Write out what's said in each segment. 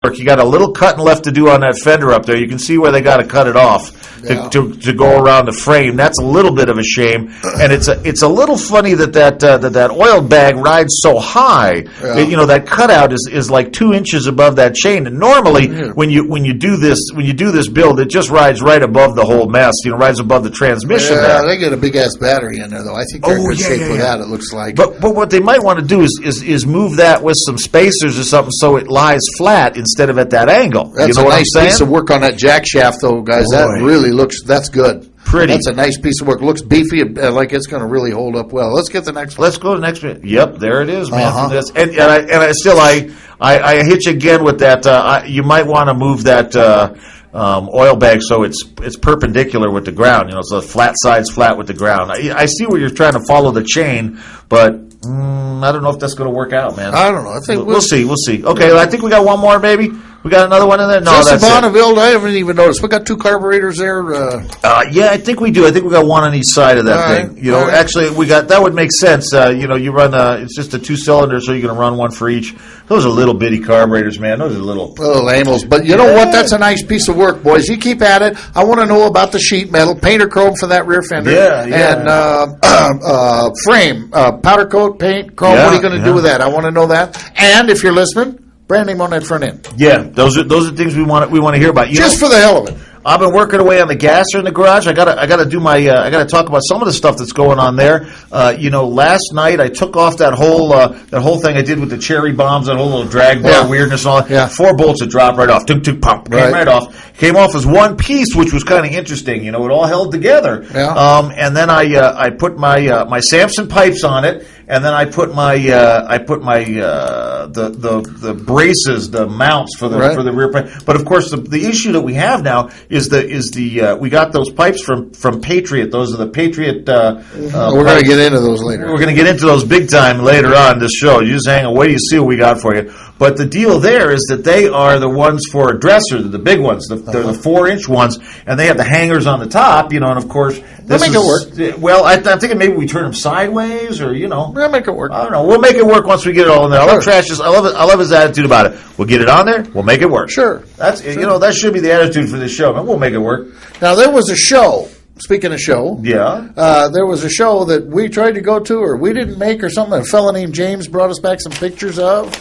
You got a little cutting left to do on that fender up there. You can see where they got to cut it off to go around the frame. That's a little bit of a shame, and it's a little funny that oil bag rides so high. Yeah. That cutout is like 2 inches above that chain. And normally, when you do this build, it just rides right above the whole mess. Rides above the transmission. Yeah, they get a big ass battery in there though. I think they're in good shape with that. It looks like. But what they might want to do is move that with some spacers or something so it lies flat instead of at that angle. That's a nice piece of work on that jack shaft, though, guys. Boy. That really that's good. Pretty. That's a nice piece of work. Looks beefy, like it's going to really hold up well. Let's get the next one. Let's go to the next one. Yep, there it is, man. I hit you again with that. You might want to move that oil bag so it's perpendicular with the ground. So the flat side's flat with the ground. I see where you're trying to follow the chain, but I don't know if that's going to work out, man. I don't know. I think we'll see. We'll see. Okay, I think we got one more, baby. We got another one in there? No, that's it. Bonneville. I haven't even noticed. We got 2 carburetors there. Yeah, I think we do. I think we got one on each side of that thing. Actually, we got that would make sense. You run it's just a 2-cylinder, so you're going to run one for each. Those are little bitty carburetors, man. Those are little animals. But you know what? That's a nice piece of work, boys. You keep at it. I want to know about the sheet metal, paint or chrome for that rear fender, and frame, powder coat, paint, chrome. What are you going to do with that? I want to know that. And if you're listening, brand name on that front end. Yeah, those are things we want to hear about. Just for the hell of it. I've been working away on the gasser in the garage. I gotta do my I gotta talk about some of the stuff that's going on there. Last night I took off that whole thing I did with the cherry bombs, that whole little drag bar weirdness and all that. Yeah. 4 bolts that dropped right off. Tuk tuk pump. Came right off. Came off as one piece, which was kind of interesting. It all held together. Yeah. And then I put my Samson pipes on it. And then I put my the braces, the mounts for the rear pipe. But of course, the issue that we have now is we got those pipes from Patriot. Those are the Patriot. We're going to get into those later. We're going to get into those big time later on this show. You just hang on, wait till you see what we got for you. But the deal there is that they are the ones for a dresser, the big ones. They're the 4-inch ones, and they have the hangers on the top. And of course, this make it work. Well, I'm thinking maybe we turn them sideways, or We'll make it work. I don't know. We'll make it work once we get it all in there. I love Trash's. I love his attitude about it. We'll get it on there. We'll make it work. Sure. That should be the attitude for this show. Man. We'll make it work. Now there was a show. Speaking of show, there was a show that we tried to go to, or we didn't make, or something. A fellow named James brought us back some pictures of.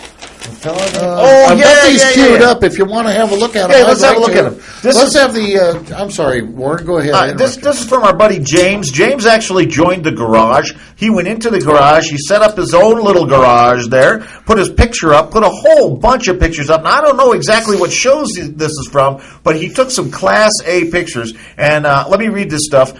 I've got these queued up. If you want to have a look at them, let's have a look at them. Let's have the. I'm sorry, Warren. Go ahead. This is from our buddy James. James actually joined the garage. He went into the garage. He set up his own little garage there. Put his picture up. Put a whole bunch of pictures up. Now I don't know exactly what shows this is from, but he took some Class A pictures. And let me read this stuff.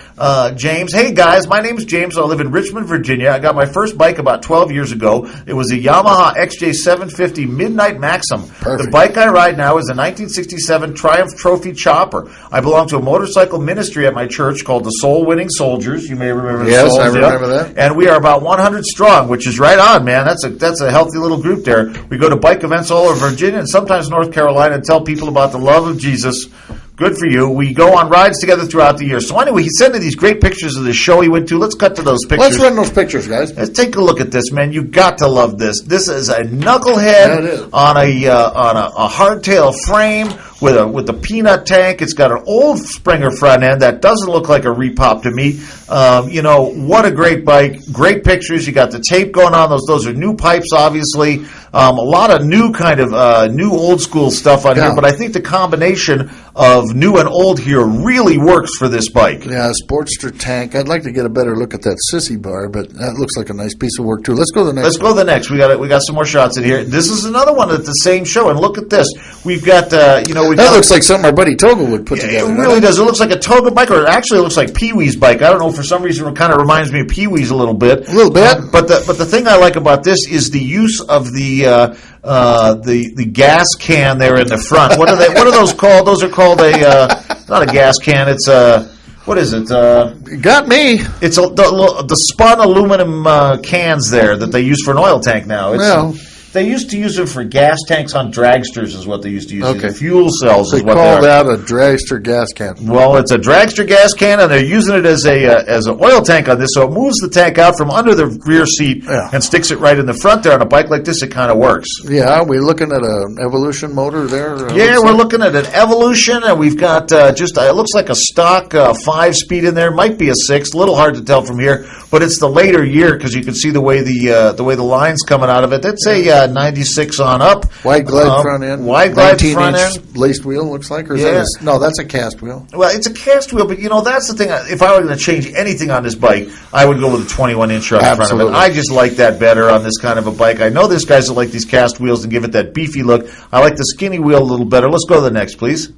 James, hey guys, my name is James. I live in Richmond, Virginia. I got my first bike about 12 years ago. It was a Yamaha XJ750 Midnight Maxim. Perfect. The bike I ride now is a 1967 Triumph Trophy Chopper. I belong to a motorcycle ministry at my church called the Soul Winning Soldiers. You may remember the Yes, I remember that. And we are about 100 strong, which is right on, man. That's a healthy little group there. We go to bike events all over Virginia and sometimes North Carolina and tell people about the love of Jesus. Good for you. We go on rides together throughout the year. So anyway, he sent me these great pictures of the show he went to. Let's cut to those pictures. Let's run those pictures, guys. Let's take a look at this, man. You got to love this. This is a knucklehead on a hardtail frame with a peanut tank. It's got an old Springer front end that doesn't look like a repop to me. What a great bike. Great pictures. You got the tape going on. Those are new pipes, obviously. A lot of new kind of new old school stuff on here, but I think the combination of new and old here really works for this bike. Yeah, Sportster tank. I'd like to get a better look at that sissy bar, but that looks like a nice piece of work too. Let's go to the next. Let's go to the next. We got some more shots in here. This is another one at the same show, and look at this. We've got that looks like something our buddy Toga would put together. It really does. It looks like a Toga bike, or it actually looks like Pee Wee's bike. I don't know, for some reason it kind of reminds me of Pee Wee's a little bit. A little bit. But the thing I like about this is the use of the gas can there in the front. What are those called? Those are called not a gas can. It's what is it? Got me. It's the spun aluminum cans there that they use for an oil tank now. They used to use them for gas tanks on dragsters is what they used to use. Okay. Fuel cells is what they call that a dragster gas can. Well, it's a dragster gas can, and they're using it as an oil tank on this, so it moves the tank out from under the rear seat and sticks it right in the front there. On a bike like this, it kind of works. Yeah, we're looking at an Evolution motor there. Yeah, we're looking at an Evolution, and we've got it looks like a stock 5-speed in there. Might be a 6, a little hard to tell from here, but it's the later year because you can see the way the line's coming out of it. That's a 96 on up. Wide glide front end. Wide glide front end. Laced wheel looks like, or is that no, that's a cast wheel. Well, it's a cast wheel, but that's the thing. If I were going to change anything on this bike, I would go with a 21-inch on the front of it. I just like that better on this kind of a bike. I know there's guys that like these cast wheels and give it that beefy look. I like the skinny wheel a little better. Let's go to the next, please.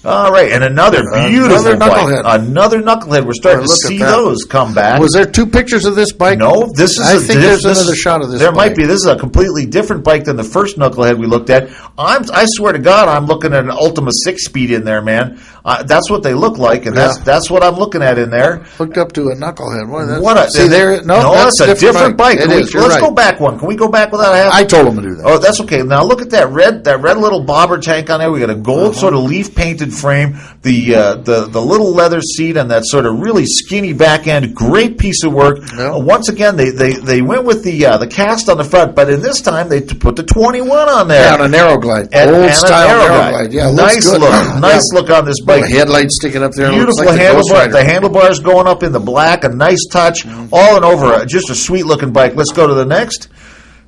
All right, and another beautiful bike. Another knucklehead. We're starting to see those come back. Was there 2 pictures of this bike? No, this is. I think there's another shot of this. There might be. This is a completely different bike than the first knucklehead we looked at. I swear to God, I'm looking at an Ultima 6-speed in there, man. That's what they look like, and that's what I'm looking at in there. Hooked up to a knucklehead. That's a different bike. Let's go back one. Can we go back without having? I told him to do that. Oh, that's okay. Now look at that red little bobber tank on there. We got a gold sort of leaf painted frame, the little leather seat, and that sort of really skinny back end. Great piece of work. Once again, they went with the cast on the front, but in this time they put the 21 on there. Yeah, on a narrow glide. Old style narrow glide. Yeah, nice look. Nice look on this bike. Headlights sticking up there. Beautiful handlebar. The handlebars going up in the black. A nice touch. All in over. Just a sweet looking bike. Let's go to the next.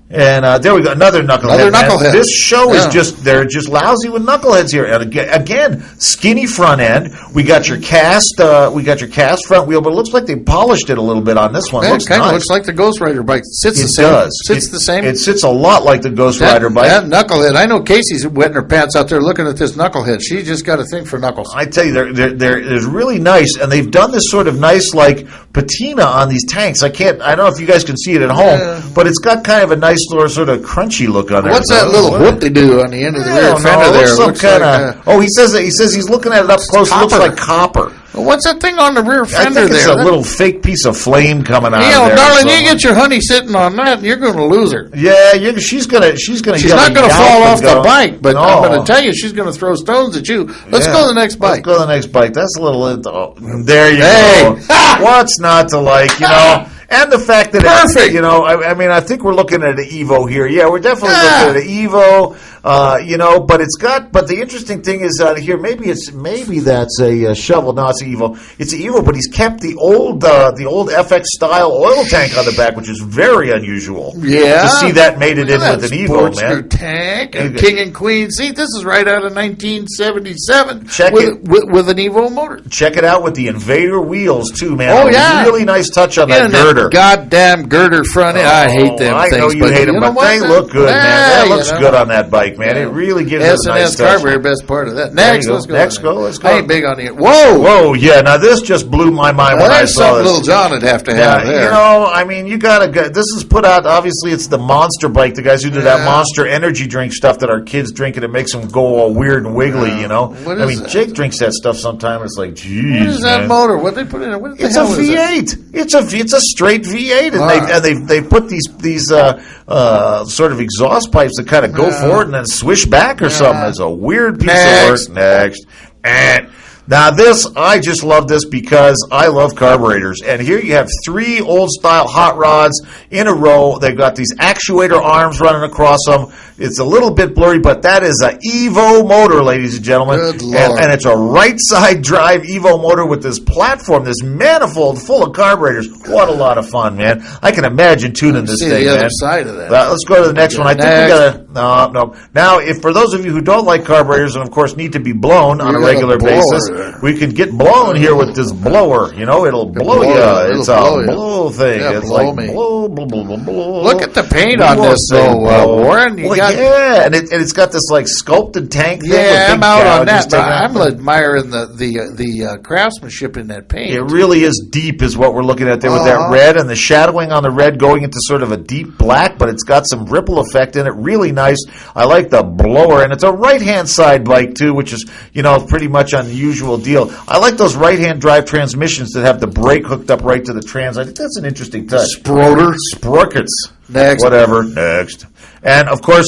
And there we go, another knucklehead. This show is they're just lousy with knuckleheads here. And again, skinny front end. We got your cast front wheel, but it looks like they polished it a little bit on this one. It kind of looks like the Ghost Rider bike. Sits the same. It sits a lot like the Ghost Rider bike. That knucklehead. I know Casey's wetting her pants out there looking at this knucklehead. She just got a thing for knuckles. I tell you, they're really nice, and they've done this sort of nice like patina on these tanks. I don't know if you guys can see it at home, but it's got kind of a nice sort of crunchy look on it. What's that little whoop-de-doo on the end of the rear fender there? Looks kind of. He says he's looking at it up close. It looks like copper. Well, what's that thing on the rear fender there? I think it's a little fake piece of flame coming out of there. Darling, you get your honey sitting on that, you're going to lose her. Yeah, she's not going to fall off the bike, but I'm going to tell you, she's going to throw stones at you. Let's go to the next bike. Let's go to the next bike. That's a little. There you go. What's not to like? And the fact that perfect, I think we're looking at an Evo here. Yeah, we're definitely looking at an Evo. But the interesting thing is here. Maybe that's a shovel. No, it's an Evo. It's an Evo, but he's kept the old FX style oil tank on the back, which is very unusual. Yeah, to see that mated in with an Evo, man. Tank and King and Queen. See, this is right out of 1977. With an Evo motor. Check it out with the Invader wheels too, man. Oh yeah, really nice touch on that girder. Goddamn girder front end. I hate them things. I know you hate them, but they look good, man. That looks good on that bike, man. It really gives it a nice touch. Carburetor, best part of that. Next, let's go. Let's go. I ain't big on it. Whoa, yeah. Now this just blew my mind when I saw this. Little John would have to have there. You gotta go. This is put out. Obviously, it's the Monster bike. The guys who do that Monster energy drink stuff that our kids drink, and it makes them go all weird and wiggly. Jake drinks that stuff sometimes. It's like, geez, what is that motor? What they put in it? What the hell is it? It's a V8. It's a straight V8, and they put these sort of exhaust pipes that kind of go forward and then swish back or something. It's a weird piece of work. Next. Now I just love this because I love carburetors. And here you have 3 old-style hot rods in a row. They've got these actuator arms running across them. It's a little bit blurry, but that is an Evo motor, ladies and gentlemen. Good Lord. And it's a right-side drive Evo motor with this platform, this manifold full of carburetors. What a lot of fun, man. I can imagine tuning this thing, man. the other side of that. Let's go to the next one. I think we got to... No. Now, for those of you who don't like carburetors and, of course, need to be blown on a regular basis, we can get blown here with this blower. It'll blow you. It's a blow thing. Yeah, it's like blow, blow, blow, blow, blow. Look at the paint on this, though, Warren. And it's got this like sculpted tank thing. Yeah, I'm out on that. But I'm admiring the craftsmanship in that paint. It really is deep, is what we're looking at there with that red and the shadowing on the red going into sort of a deep black, but it's got some ripple effect in it. Really nice. I like the blower, and it's a right-hand side bike too, which is pretty much unusual deal. I like those right-hand drive transmissions that have the brake hooked up right to the trans. I think that's an interesting touch. Sprockets. Next. Whatever. Next. And, of course,